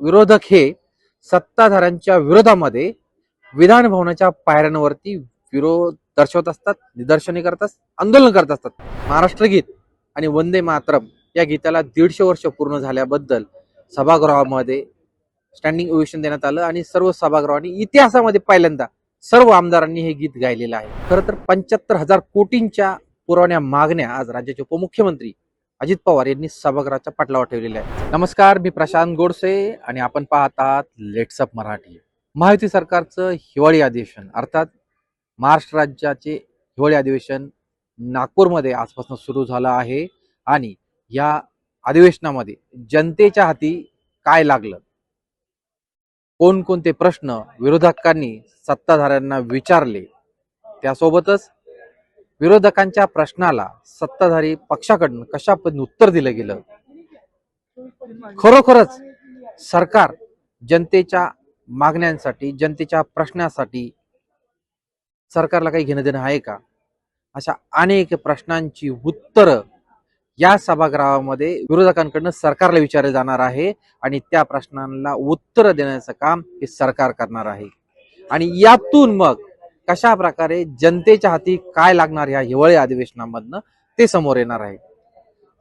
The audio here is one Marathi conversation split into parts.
विरोधक हे सत्ताधाऱ्यांच्या विरोधामध्ये विधान भवनाच्या पायऱ्यांवरती विरोध दर्शवत असतात, निदर्शने करतात, आंदोलन करत असतात. महाराष्ट्र गीत आणि वंदे मातरम या गीताला 150 वर्ष पूर्ण झाल्याबद्दल सभागृहामध्ये स्टँडिंग ओवेशन देण्यात आलं आणि सर्व सभागृहांनी इतिहासामध्ये पहिल्यांदा सर्व आमदारांनी हे गीत गायलेलं आहे. खरं तर 75,000 कोटींच्या पुरवण्या मागण्या आज राज्याचे उपमुख्यमंत्री अजित पवार यांनी सभागृहाच्या पटलावर ठेवलेल्या आहेत. नमस्कार, मी प्रशांत गोडसे आणि आपण पाहत आहात लेट्सअप मराठी. महायुती सरकारचं हिवाळी अधिवेशन अर्थात महाराष्ट्र राज्याचे हिवाळी अधिवेशन नागपूरमध्ये आजपासून सुरू झालं आहे आणि या अधिवेशनामध्ये जनतेच्या हाती काय लागलं, कोणकोणते प्रश्न विरोधकांनी सत्ताधाऱ्यांना विचारले, त्यासोबतच विरोधकांच्या प्रश्नाला सत्ताधारी पक्षाकडून कशा पद्धतीने उत्तर दिलं गेलं, खरोखरच सरकार जनतेच्या मागण्यांसाठी, जनतेच्या प्रश्नासाठी सरकारला काही घेणं देणं आहे का, अशा अनेक प्रश्नांची उत्तरं या सभागृहामध्ये विरोधकांकडून सरकारला विचारले जाणार आहे आणि त्या प्रश्नांना उत्तर देण्याचं काम हे सरकार करणार आहे. आणि यातून मग कशा प्रकारे जनतेच्या हाती काय लागणार ह्या हिवाळी अधिवेशनामधनं ते समोर येणार आहे.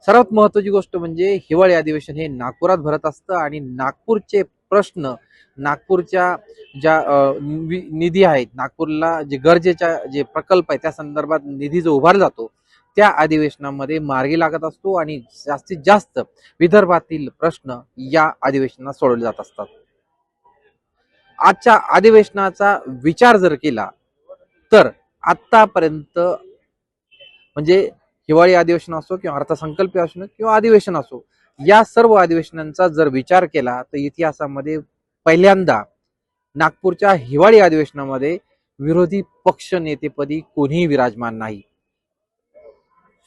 सर्वात महत्वाची गोष्ट म्हणजे हिवाळी अधिवेशन हे नागपुरात भरत असतं आणि नागपूरचे प्रश्न, नागपूरच्या ज्या निधी आहेत, नागपूरला जे गरजेच्या जे प्रकल्प आहे त्या संदर्भात निधी जो उभारला जातो त्या अधिवेशनामध्ये मार्गी लागत असतो आणि जास्तीत जास्त विदर्भातील प्रश्न या अधिवेशनात सोडवले जात असतात. आजच्या अधिवेशनाचा विचार जर केला तर आतापर्यंत म्हणजे हिवाळी अधिवेशन असो किंवा अर्थसंकल्पीय असो किंवा अधिवेशन असो, या सर्व अधिवेशनांचा जर विचार केला तर इतिहासामध्ये पहिल्यांदा नागपूरच्या हिवाळी अधिवेशनामध्ये विरोधी पक्ष नेतेपदी कोणीही विराजमान नाही.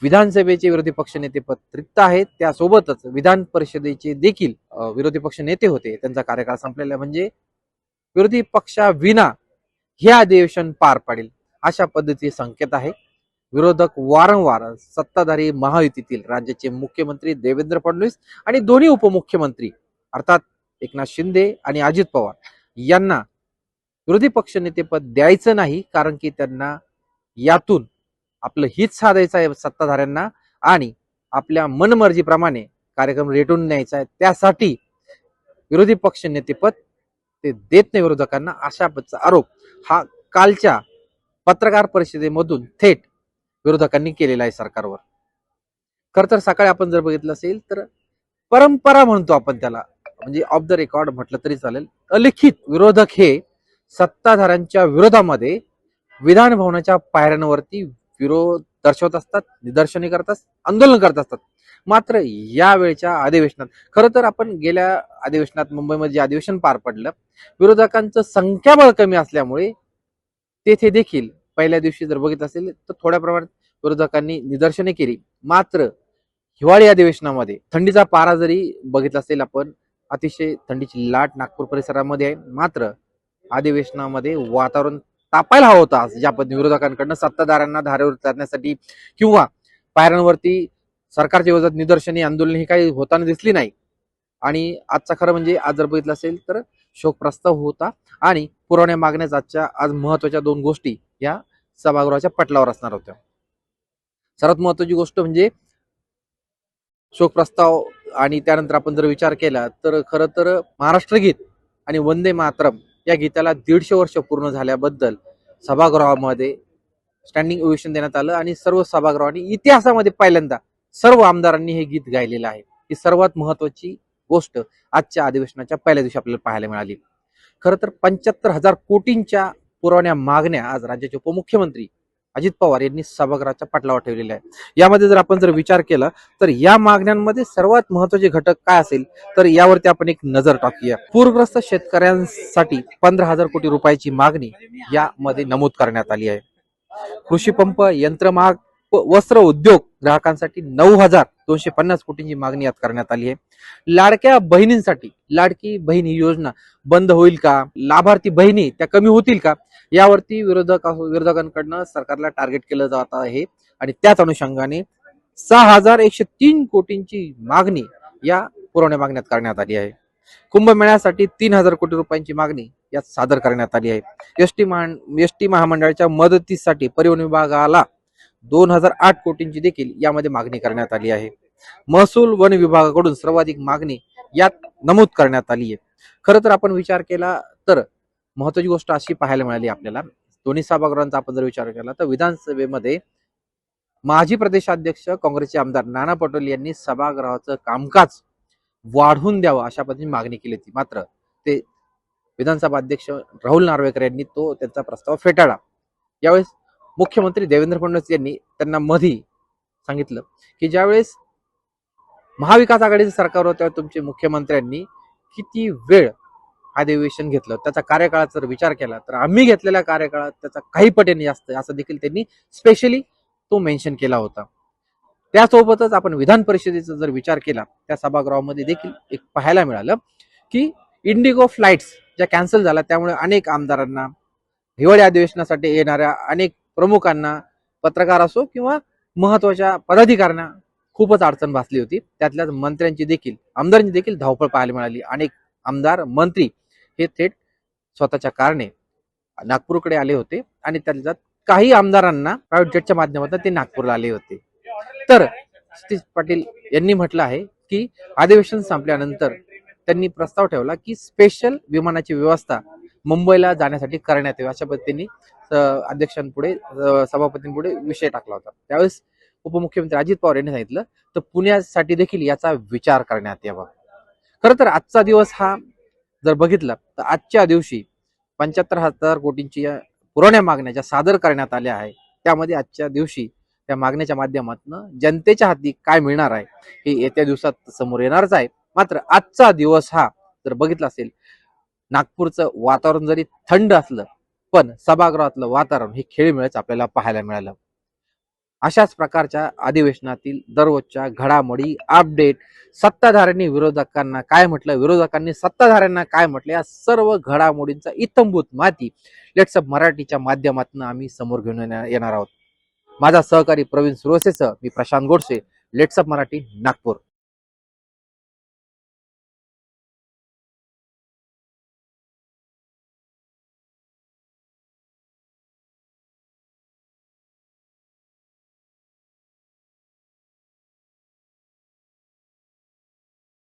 विधानसभेचे विरोधी पक्ष नेतेपद रिक्त आहेत, त्यासोबतच विधान परिषदेचे देखील विरोधी पक्ष नेते होते, त्यांचा कार्यकाळ संपलेला, म्हणजे विरोधी पक्षाविना हे अधिवेशन पार पाडेल अशा पद्धतीचे संकेत आहे. विरोधक वारंवार सत्ताधारी महायुतीतील राज्याचे मुख्यमंत्री देवेंद्र फडणवीस आणि दोन्ही उपमुख्यमंत्री अर्थात एकनाथ शिंदे आणि अजित पवार यांना विरोधी पक्ष नेतेपद द्यायचं नाही, कारण की त्यांना यातून आपलं हित साधायचं आहे सत्ताधाऱ्यांना आणि आपल्या मनमर्जीप्रमाणे कार्यक्रम रेटून न्यायचा आहे. त्यासाठी विरोधी पक्ष नेतेपद ते देत नाही विरोधकांना, अशा आरोप हा कालच्या पत्रकार परिषदेमधून थेट विरोधकांनी केलेला आहे सरकारवर. खर तर सकाळी आपण जर बघितलं असेल तर परंपरा म्हणतो आपण त्याला, म्हणजे ऑफ द रेकॉर्ड म्हटलं तरी चालेल, अलिखित विरोधक हे सत्ताधाऱ्यांच्या विरोधामध्ये विधान भवनाच्या पायऱ्यांवरती विरोध दर्शवत असतात, निदर्शने करतात, आंदोलन करत असतात. मात्र यावेळच्या अधिवेशनात, खरं तर आपण गेल्या अधिवेशनात मुंबईमध्ये जे अधिवेशन पार पडलं, विरोधकांचं संख्याबळ कमी असल्यामुळे तेथे देखील पहिल्या दिवशी जर बघितलं असेल तर थोड्या प्रमाणात विरोधकांनी निदर्शने केली. मात्र हिवाळी अधिवेशनामध्ये थंडीचा पारा जरी बघितला असेल आपण, अतिशय थंडीची लाट नागपूर परिसरामध्ये आहे, मात्र अधिवेशनामध्ये वातावरण तापायला हवं होतं. ज्या पद्धतीने विरोधकांकडनं सत्ताधाऱ्यांना धारेवर उतरण्यासाठी किंवा पायऱ्यांवरती सरकारच्या विरोधात निदर्शने, आंदोलन ही काही होताना दिसली नाही. आणि आजचा खरं म्हणजे आज जर बघितलं असेल तर शोक प्रस्ताव होता आणि पुरवण्या मागण्याच्या आजच्या आज महत्वाच्या दोन गोष्टी या सभागृहाच्या पटलावर असणार होत्या. सर्वात महत्वाची गोष्ट म्हणजे शोक प्रस्ताव आणि त्यानंतर आपण जर विचार केला तर खरं तर महाराष्ट्र गीत आणि वंदे मातरम या गीताला 150 वर्ष पूर्ण झाल्याबद्दल सभागृहामध्ये स्टँडिंग ओवेशन देण्यात आलं आणि सर्व सभागृहांनी इतिहासामध्ये पहिल्यांदा सर्व आमदारांनी हे गीत गायलेलं आहे. ही सर्वात महत्वाची गोष्ट आजच्या अधिवेशनाच्या पहिल्या दिवशी आपल्याला पाहायला मिळाली. खरं तर 75,000 कोटींच्या पुरवण्या मागण्या आज राज्याचे उपमुख्यमंत्री अजित पवार यांनी सभागृहाच्या पटलावर ठेवलेल्या आहे. यामध्ये जर आपण जर विचार केला तर या मागण्यांमध्ये सर्वात महत्वाचे घटक काय असेल तर यावरती आपण एक नजर टाकूया. पूरग्रस्त शेतकऱ्यांसाठी 15,000 कोटी रुपयाची मागणी यामध्ये नमूद करण्यात आली आहे. कृषी पंप, यंत्रमाग, वस्त्र उद्योग ग्राहकांसाठी 9,250 कोटींची मागणी यात करण्यात आली आहे. लाडक्या बहिणींसाठी लाडकी बहीण ही योजना बंद होईल का, लाभार्थी बहिणी त्या कमी होतील का, यावरती विरोधकांकडनं सरकारला टार्गेट केलं जात आहे आणि त्याच अनुषंगाने 6,103 कोटींची मागणी या पुरवण्या मागण्यात करण्यात आली आहे. कुंभमेळ्यासाठी 3,000 कोटी रुपयांची मागणी यात सादर करण्यात आली आहे. एसटी महामंडळाच्या मदतीसाठी परिवहन विभागाला 2008 कोटींची देखील यामध्ये मागणी करण्यात आली आहे. महसूल वन विभागाकडून सर्वाधिक मागणी यात नमूद करण्यात आली आहे. खरं तर आपण विचार केला तर महत्वाची गोष्ट अशी पाहायला मिळाली आपल्याला, दोन्ही सभागृहांचा आपण जर विचार केला तर विधानसभेमध्ये माजी प्रदेशाध्यक्ष काँग्रेसचे आमदार नाना पटोले यांनी सभागृहाचं कामकाज वाढवून द्यावं अशा पद्धतीने मागणी केली होती. मात्र ते विधानसभा अध्यक्ष राहुल नार्वेकर यांनी तो त्यांचा प्रस्ताव फेटाळला. यावेळेस मुख्यमंत्री देवेंद्र फडणवीस यांनी त्यांना मधी सांगितलं की ज्यावेळेस महाविकास आघाडीचं सरकार होतं तेव्हा तुमच्या मुख्यमंत्र्यांनी किती वेळ अधिवेशन घेतलं, त्याचा कार्यकाळाचा जर विचार केला तर आम्ही घेतलेल्या कार्यकाळात त्याचा काही पटीने जास्त, असं देखील त्यांनी स्पेशली तो मेन्शन केला होता. त्यासोबतच आपण विधान परिषदेचा जर विचार केला त्या सभागृहामध्ये देखील एक पाहायला मिळालं की इंडिगो फ्लाइट्स ज्या कॅन्सल झाल्या त्यामुळे अनेक आमदारांना, हिवाळी अधिवेशनासाठी येणाऱ्या अनेक प्रमुखांना, पत्रकार असो किंवा महत्वाच्या पदाधिकाऱ्यांना खूपच अडचण भासली होती. त्यातल्याच मंत्र्यांची देखील, आमदारांची देखील धावपळ पाहायला मिळाली. अनेक आमदार, मंत्री हे थेट स्वतःच्या कारणे नागपूरकडे आले होते आणि त्याच्यात काही आमदारांना प्रायव्हेट जेटच्या माध्यमातून ते नागपूरला आले होते. तर सतीश पाटील यांनी म्हटलं आहे की अधिवेशन संपल्यानंतर त्यांनी प्रस्ताव ठेवला की स्पेशल विमानाची व्यवस्था मुंबईला जाण्यासाठी करण्यात यावी अशा पद्धतीने अध्यक्षांपुढे, सभापतींपुढे विषय टाकला होता. त्यावेळेस उपमुख्यमंत्री अजित पवार यांनी सांगितलं तर पुण्यासाठी देखील याचा विचार करण्यात यावा. खरं तर आजचा दिवस हा जर बघितला तर आजच्या दिवशी 75,000 कोटींची पुरवण्या मागण्या ज्या सादर करण्यात आल्या आहे त्यामध्ये आजच्या दिवशी त्या मागण्याच्या माध्यमातून जनतेच्या हाती काय मिळणार आहे हे येत्या दिवसात समोर येणारच आहे. मात्र आजचा दिवस हा जर बघितला असेल, नागपूरचं वातावरण जरी थंड असलं पण सभागृहातलं वातावरण हे खेळीमेळच आपल्याला पाहायला मिळालं. अशाच प्रकारच्या अधिवेशनातील दररोजच्या घडामोडी, अपडेट, सत्ताधाऱ्यांनी विरोधकांना काय म्हटलं, विरोधकांनी सत्ताधाऱ्यांना काय म्हटलं, या सर्व घडामोडींचा इत्थंभूत माहिती लेट्स अप मराठीच्या माध्यमातून आम्ही समोर घेऊन येणार आहोत. माझा सहकारी प्रवीण सुरवसेसह मी प्रशांत गोडसे, लेट्स अप मराठी, नागपूर.